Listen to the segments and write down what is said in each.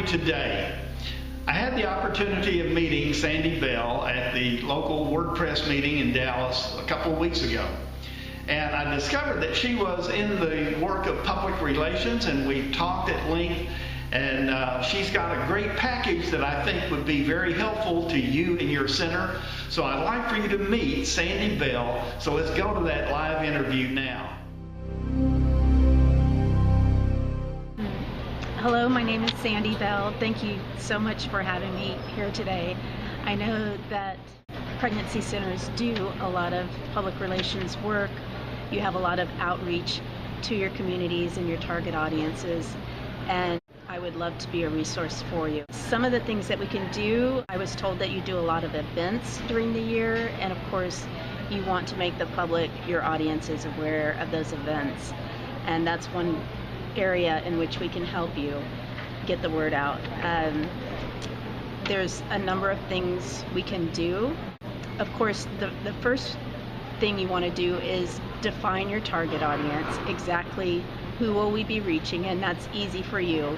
today. I had the opportunity of meeting Sandy Bell at the local WordPress meeting in Dallas a couple of weeks ago. And I discovered that she was in the work of public relations, and we talked at length, and she's got a great package that I think would be very helpful to you and your center. So I'd like for you to meet Sandy Bell. So let's go to that live interview now. Hello, my name is Sandy Bell. Thank you so much for having me here today. I know that pregnancy centers do a lot of public relations work. You have a lot of outreach to your communities and your target audiences, and I would love to be a resource for you. Some of the things that we can do, I was told that you do a lot of events during the year, and of course you want to make the public, your audiences, aware of those events, and that's one area in which we can help you get the word out. There's a number of things we can do. Of course, the first thing you want to do is define your target audience, exactly who will we be reaching, and that's easy for you.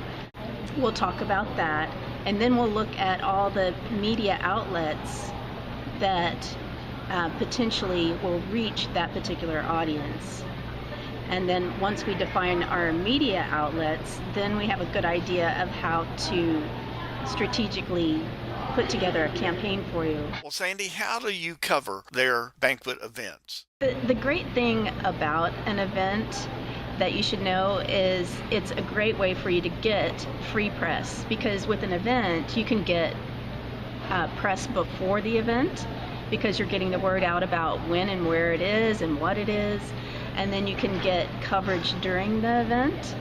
We'll talk about that, and then we'll look at all the media outlets that potentially will reach that particular audience. And then once we define our media outlets, then we have a good idea of how to strategically put together a campaign for you. Well, Sandy, how do you cover their banquet events? The great thing about an event that you should know is it's a great way for you to get free press, because with an event you can get press before the event, because you're getting the word out about when and where it is and what it is. And then you can get coverage during the event.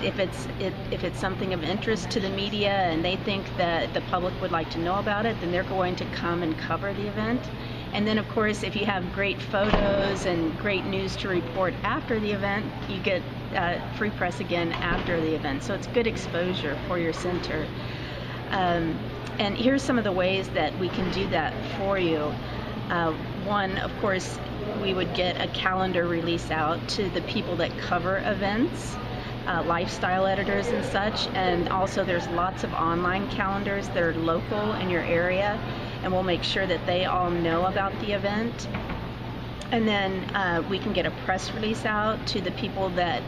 If it's something of interest to the media and they think that the public would like to know about it, then they're going to come and cover the event. And then of course, if you have great photos and great news to report after the event, you get free press again after the event. So it's good exposure for your center. And here's some of the ways that we can do that for you. One, of course, we would get a calendar release out to the people that cover events, lifestyle editors and such, and also there's lots of online calendars that are local in your area, and we'll make sure that they all know about the event. And then we can get a press release out to the people that,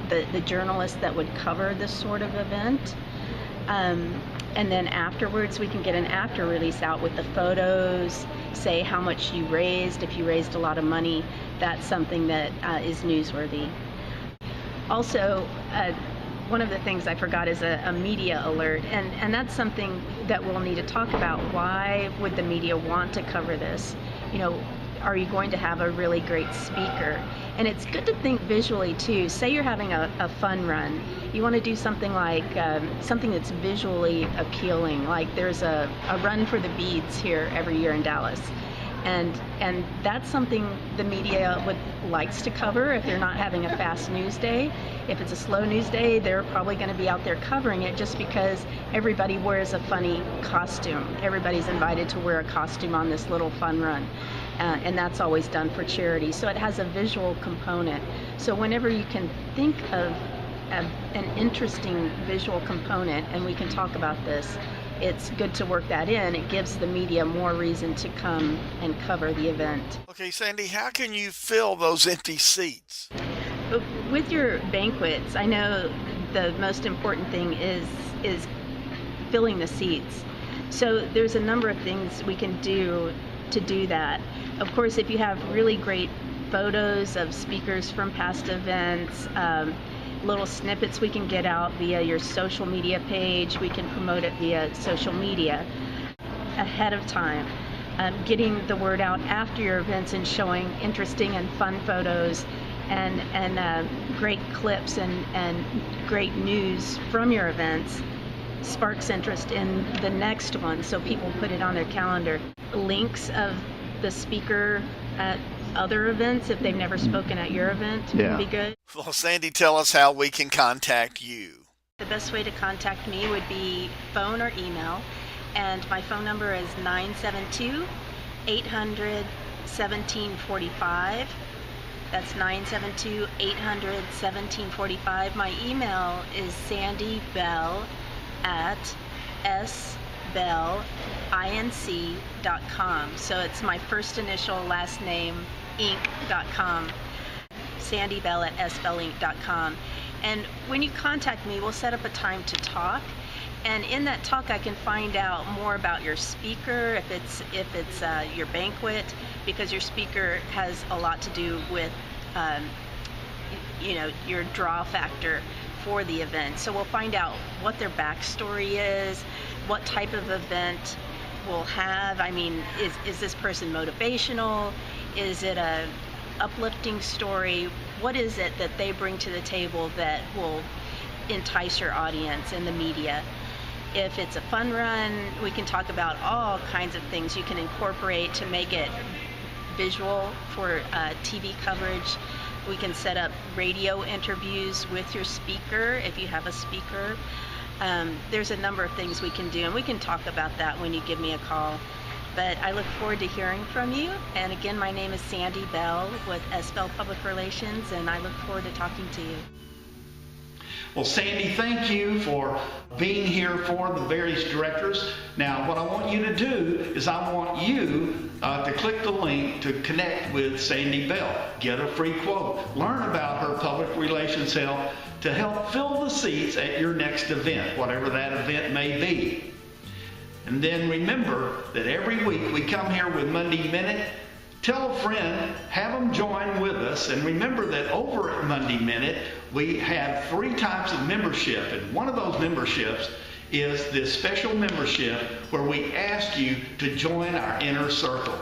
the journalists that would cover this sort of event. And then afterwards, we can get an after release out with the photos, say how much you raised. If you raised a lot of money, that's something that is newsworthy. Also, one of the things I forgot is a media alert, and that's something that we'll need to talk about. Why would the media want to cover this? You know, are you going to have a really great speaker? And it's good to think visually too. Say you're having a fun run. You want to do something like something that's visually appealing. Like there's a run for the beads here every year in Dallas. And that's something the media likes to cover if they're not having a fast news day. If it's a slow news day, they're probably going to be out there covering it just because everybody wears a funny costume. Everybody's invited to wear a costume on this little fun run. And that's always done for charity. So it has a visual component. So whenever you can think of an interesting visual component, and we can talk about this, it's good to work that in. It gives the media more reason to come and cover the event. Okay, Sandy, how can you fill those empty seats? With your banquets, I know the most important thing is filling the seats. So there's a number of things we can do to do that. Of course, if you have really great photos of speakers from past events, little snippets we can get out via your social media page. We can promote it via social media ahead of time. Getting the word out after your events and showing interesting and fun photos and great clips and great news from your events sparks interest in the next one, so people put it on their calendar. Links of the speaker at other events, if they've never spoken at your event, would be good. Well, Sandy, tell us how we can contact you. The best way to contact me would be phone or email, and my phone number is 972-800-1745. That's 972-800-1745. My email is sandybell at sbellinc.com. So it's my first initial last name, inc.com. Sandy Bell at sbellinc.com. And when you contact me, we'll set up a time to talk. And in that talk, I can find out more about your speaker, if it's your banquet, because your speaker has a lot to do with, your draw factor for the event. So we'll find out what their backstory is, what type of event we'll have. I mean, is this person motivational? Is it a uplifting story? What is it that they bring to the table that will entice your audience and the media? If it's a fun run, we can talk about all kinds of things you can incorporate to make it visual for TV coverage. We can set up radio interviews with your speaker if you have a speaker. There's a number of things we can do, and we can talk about that when you give me a call. But I look forward to hearing from you. And again, my name is Sandy Bell with SBell Public Relations, and I look forward to talking to you. Well, Sandy, thank you for being here for the various directors. Now, what I want you to do is I want you to click the link to connect with Sandy Bell. Get a free quote. Learn about her public relations help to help fill the seats at your next event, whatever that event may be. And then remember that every week we come here with Monday Minute. Tell a friend, have them join with us, and remember that over at Monday Minute, we have 3 types of membership, and one of those memberships is this special membership where we ask you to join our inner circle.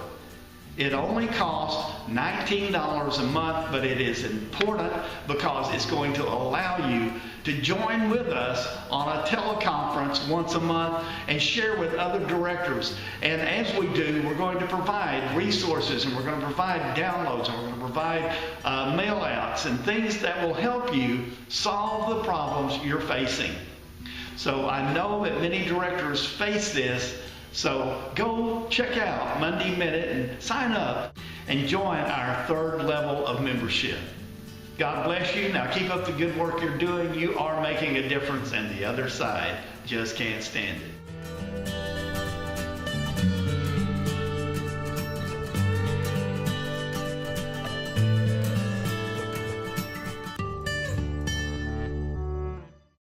It only costs $19 a month, but it is important because it's going to allow you to join with us on a teleconference once a month and share with other directors. And as we do, we're going to provide resources, and we're going to provide downloads, and we're going to provide mail outs and things that will help you solve the problems you're facing. So I know that many directors face this. So go check out Monday Minute and sign up and join our 3rd level of membership. God bless you. Now keep up the good work you're doing. You are making a difference, and the other side just can't stand it.